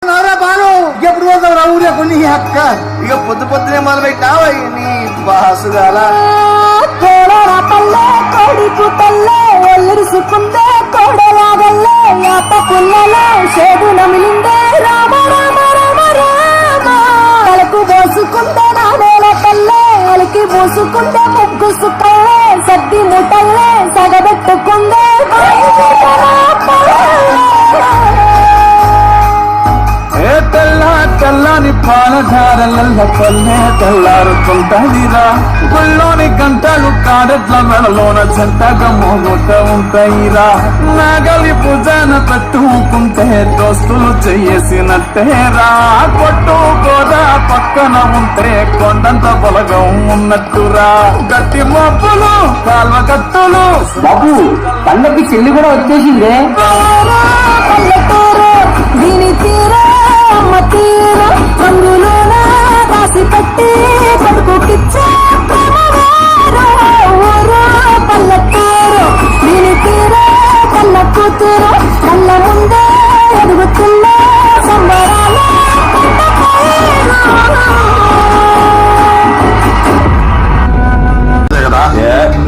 బాను ఎప్పుడు పోతావు రా ఊరే కొన్ని అక్క ఇక పొద్దు పొద్దునే మొదలు పెట్టావు నీ బాసుగాల కోడి పుట్టల్లే ఒల్లిరుసుకుందే కోడలాగల్లే యాప పుల్లలో సేదు నమిలిందే రామ రామ రామ రామ తలకు పోసుకుందే నా నేల తల్లే అలికి పూసుకుందే ముగ్గు సుక్కల్లే సద్ది ముట్టల్లే సగబెట్టుకుందే తెల్లని పాలధారల పల్లె తెల్లారుతుంటదిరా గుళ్ళోని గంటలు కాడెట్ల మెడలోన చెంతగా మోగుతూ ఉంటాయిరా నాగలి భుజాన పెట్టుకుంటే దోస్తులు చేసినట్టేరా కొట్టు గోదా పక్కన ఉంటే కొండంత బలగం ఉన్నట్టురా గట్టి మబ్బులు కాల్వ గట్టులు బాబు పండక్కి చెల్లి కూడా వచ్చేసిందే దీని తీరా అమ్మ తీరా రంగులోన రాసి పెట్టి కొడుకుకిచ్చే ఊరు పల్లెటూరు దీని తీరా కళ్ళ కూతురు కళ్ళ ముందే ఎదుగుతున్న సంబరాల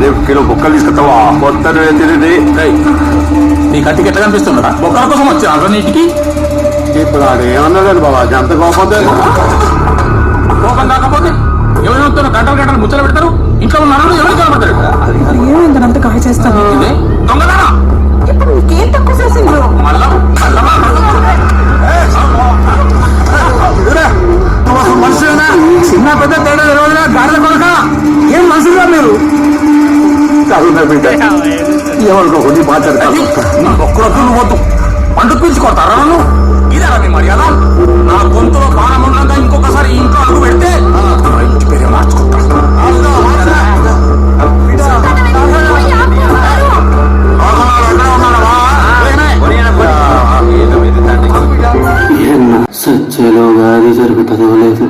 రేపు కిలో బొక్కలు తీసుకొస్తావా మొత్తం తిరిగి నీ కంటికి ఎట్లా కనిపిస్తున్నాడా బొక్కల కోసం వచ్చా నీటికి ఇప్పుడు అది ఏమన్నాడు బాబా ఎంత కోపం కోపం కాకపోతే ఎవరు గంటలు గంటలు ముచ్చలు పెడతారు ఇంట్లో ఉన్నాడు ఎవరు కనబడతారు ఏమైంది అంత కాయ చేస్తాను దొంగదానా ఏం తక్కువ చేసిండ్రు మనుషులేనా చిన్న పెద్ద తేడా రోజున గాడిద కొనక ఏం మనుషులుగా మీరు ఎవరికొకటి మాట్లాడతారు ఒక్కరొక్కరు పోతూ పండు పీల్చుకోతారా నన్ను ఇదేనా మీ మర్యాద నా గొంతులో బాణం ఉండగా ఇంకొకసారి ఇంట్లో అడుగు పెడితే ఇంటి పేరే మార్చుకుంటా సచ్చేలోగా అది జరుగుతుందో లేదు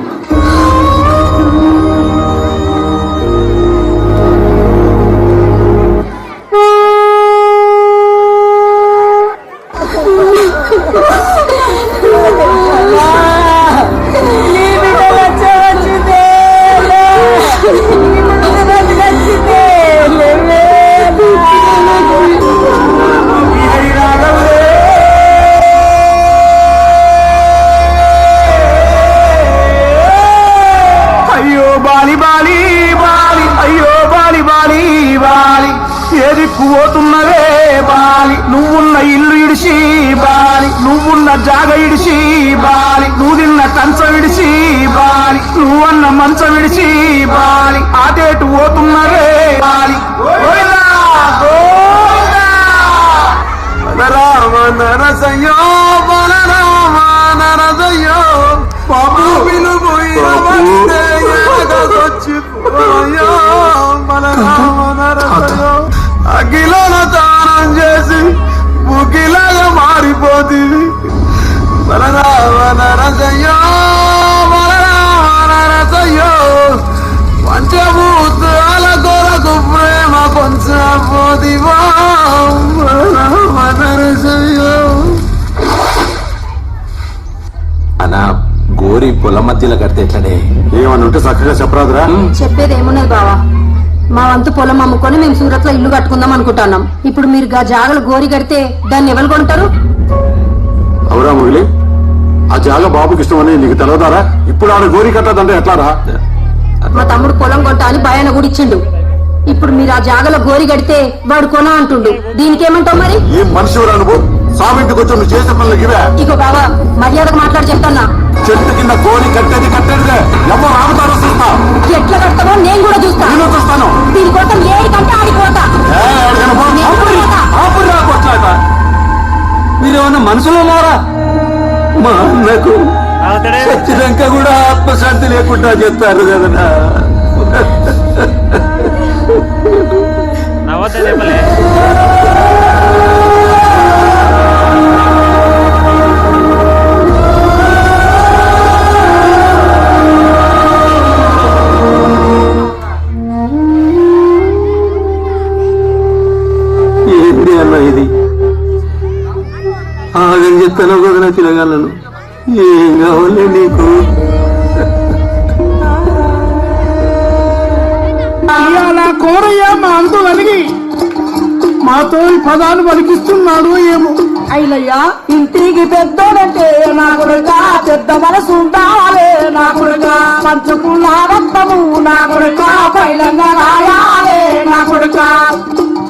పోతున్నవే బాలి నువ్వున్న ఇల్లు ఇడిచి బాలి నువ్వున్న జాగ ఇడిచి బాలి నువ్వు తిన్న కంచం విడిచి బాలి నువ్వన్న మంచం విడిచి బాలి అటేటు పోతున్నవే బాలి రామ నరసయ్యో బలరామ నరసయ్యో బాబు వచ్చిపోయో బలరామ నరసయ్యో అఖిలోన దానం చేసి ముఖిలాగా మారిపోతుంది బలరామ నరసయ్యో బలరామ నరసయ్యో పంచభూతాల కొరకు ప్రేమ పంచపోదివా బలరామ నరసయ్యో అనా గోరి పొలం మధ్యలో కడితే ఎట్లనే ఏమని ఉంటే చక్కగా చెప్పరాదురా చెప్పేది ఏమున్నది బావా మా వంతు పొలం అమ్ముకొని మేము సూరత్ లో ఇల్లు కట్టుకుందాం అనుకుంటున్నాం ఇప్పుడు మీరు జాగలు గోరి కడితే దాన్ని ఎవరు కొంటారు అవురా ముగిలి ఆ జాగ బాబుకి ఇష్టమని నీకు తెలవదారా ఇప్పుడు ఆడ గోరి కట్టదంటే ఎట్లారా మా తమ్ముడు పొలం కొంటా అని భయాన కూడా ఇచ్చిండు ఇప్పుడు మీరు ఆ జాగలో గోరి కడితే వాడు కొనా అంటుండు దీనికేమంటావు మరి ఏం మనిషివరా నువ్వు సామింటికి వచ్చి నువ్వు చేసే పనులు ఇవే ఇగో బావా మర్యాదకు మాట్లాడి చెప్తాన్నా చెట్టు కింద గోరి కట్టేదిలే ఎవరు ఆగుతారో చూస్తా ఎట్లా కడతావో నేను కూడా చూస్తాను నేను చూస్తాను దీనికోసం ఏడికంటే ఆడిపోతా మీరేమన్నా మనసులో మారా మా అన్నకు చచ్చినాక కూడా ఆత్మశాంతి లేకుండా చెప్తారు కదనా ఏంటి అన్న ఇది ఆగం చెప్తాను కదా పిల్లగాళ్ళను ఏం కావాలి నీకు? ఇవాళ కోరయ్య మా అంతు కలిగి మాతో ఈ పదాలు పలికిస్తున్నాడు ఏమో. అయినయ్యా ఇంటికి పెద్దోడంటే నా కొడుక పెద్ద మనసు ఉండాలే నా కొడుక పంచుకున్న రక్తము నా కొడుక పైలంగా రాయాలే నా కొడుక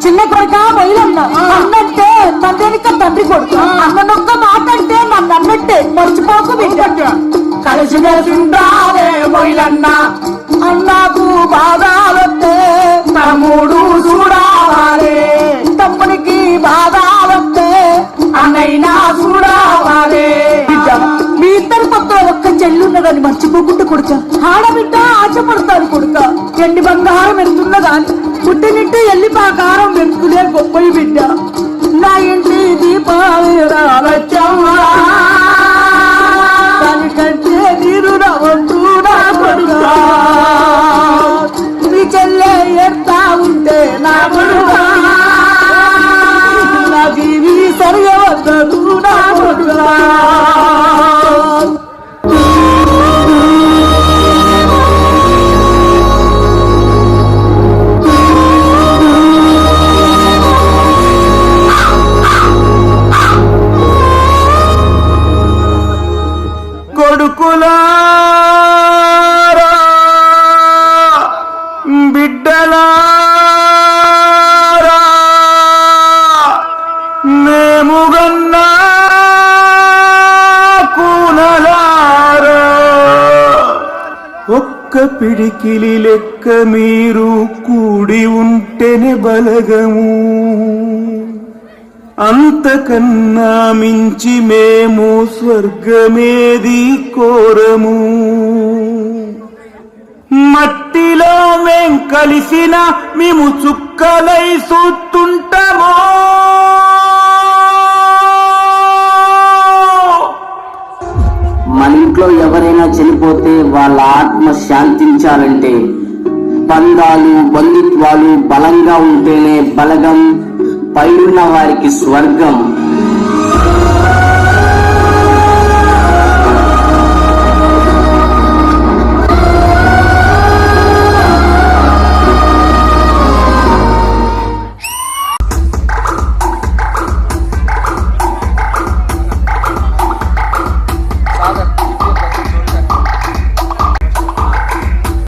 చిన్న కొడుక బయలన్న అన్నంటే తండ్రిక తండ్రి కొడుక అన్ననొక్క మాట్లాడితే నన్ను అన్నట్టే మర్చిపోకు బిడ్డ కలిసి కలిసి ఉండాలే బయలన్న అన్నకు బాధాలొస్తే తమ్ముడు చూడాలే తమ్మునికి బాధాలొస్తే అన్నైనా చూడాలే మీ ఇద్దరు పక్కన ఒక్క చెల్లున్నదని మర్చిపోకుండా కొడుక ఆడబిడ్డ ఆశపడతాను కొడుక ఎన్ని బంగారం ఎంతున్నదాని పుట్టినిట్టు ఎల్లి పాకారం వెతుకులే గొప్పయి బిడ్డ నా ఇంటి దీపాలికంటే నీరు రావద్దు నా కొడుక నీ చెల్లె ఎడతా ఉంటే నా కొడుక నా జీవి సరిగా వద్దదు నా కొడుక కొడుకులారా బిడ్డలారా మేముగన్నా కూనలారా ఒక్క పిడికిలి లెక్క మీరు కూడి ఉంటేనే బలగము అంతకన్నా మించి మేము స్వర్గమేది కోరము మట్టిలో మేం కలిసిన మేము చుక్కలై చూస్తుంటామో మన ఇంట్లో ఎవరైనా చనిపోతే వాళ్ళ ఆత్మ శాంతించాలంటే బంధాలు బంధుత్వాలు బలంగా ఉంటేనే బలగం, పైనున్న వారికి స్వర్గం.